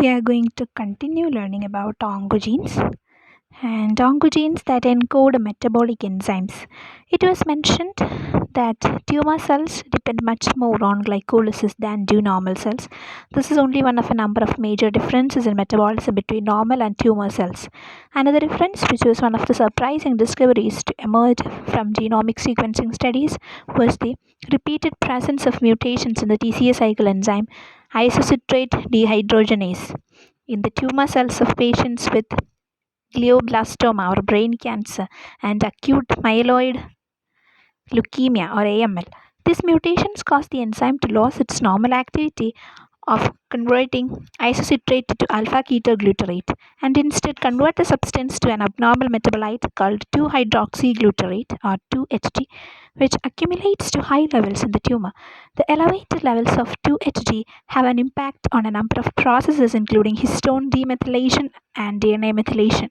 we are going to continue learning about oncogenes and oncogenes that encode metabolic enzymes. It was mentioned that tumor cells depend much more on glycolysis than do normal cells. This is only one of a number of major differences in metabolism between normal and tumor cells. Another difference, which was one of the surprising discoveries to emerge from genomic sequencing studies, was the repeated presence of mutations in the TCA cycle enzyme isocitrate dehydrogenase in the tumor cells of patients with glioblastoma or brain cancer and acute myeloid leukemia or AML. These mutations cause the enzyme to lose its normal activity of converting isocitrate to alpha ketoglutarate and instead convert the substance to an abnormal metabolite called 2-hydroxyglutarate or 2-HG, which accumulates to high levels in the tumor. The elevated levels of 2-HG have an impact on a number of processes including histone demethylation and DNA methylation.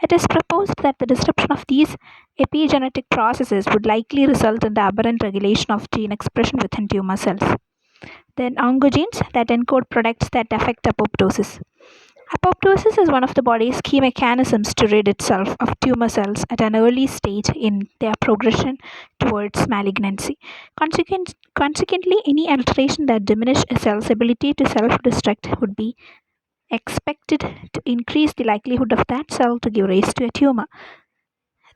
It is proposed that the disruption of these epigenetic processes would likely result in the aberrant regulation of gene expression within tumor cells. Then oncogenes that encode products that affect apoptosis. Apoptosis is one of the body's key mechanisms to rid itself of tumor cells at an early stage in their progression towards malignancy. Consequently, any alteration that diminishes a cell's ability to self-destruct would be expected to increase the likelihood of that cell to give rise to a tumor.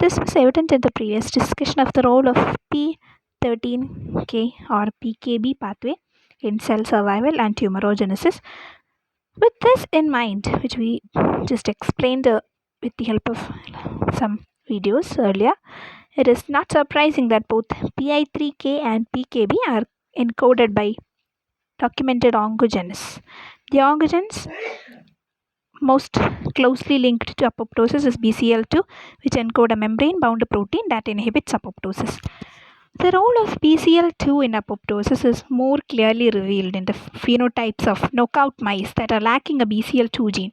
This was evident in the previous discussion of the role of P13K or PKB pathway in cell survival and tumorigenesis. With this in mind, which we just explained with the help of some videos earlier, it is not surprising that both PI3K and PKB are encoded by documented oncogenes. The oncogenes most closely linked to apoptosis is BCL2, which encode a membrane-bound protein that inhibits apoptosis. The role of BCL2 in apoptosis is more clearly revealed in the phenotypes of knockout mice that are lacking a BCL2 gene.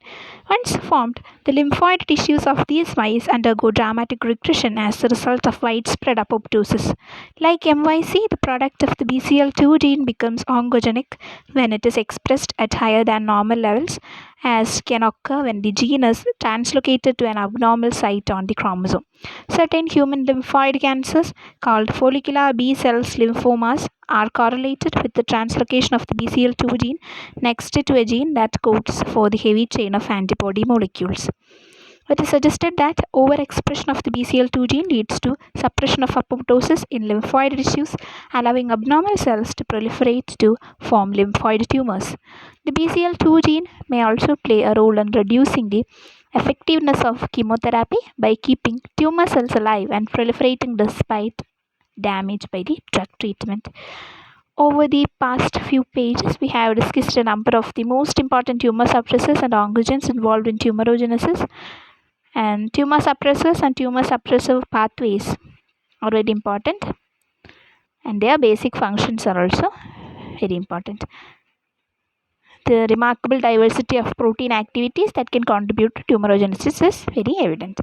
Once formed, the lymphoid tissues of these mice undergo dramatic regression as a result of widespread apoptosis. Like MYC, the product of the BCL2 gene becomes oncogenic when it is expressed at higher than normal levels, as can occur when the gene is translocated to an abnormal site on the chromosome. Certain human lymphoid cancers, called follicular B cells lymphomas, are correlated with the translocation of the BCL2 gene next to a gene that codes for the heavy chain of antibody molecules. It is suggested that overexpression of the BCL2 gene leads to suppression of apoptosis in lymphoid tissues, allowing abnormal cells to proliferate to form lymphoid tumors. The BCL2 gene may also play a role in reducing the effectiveness of chemotherapy by keeping tumor cells alive and proliferating despite damage by the drug treatment. Over the past few pages, we have discussed a number of the most important tumor suppressors and oncogenes involved in tumorigenesis. And tumor suppressors and tumor suppressive pathways are very important, and their basic functions are also very important. The remarkable diversity of protein activities that can contribute to tumorigenesis is very evident.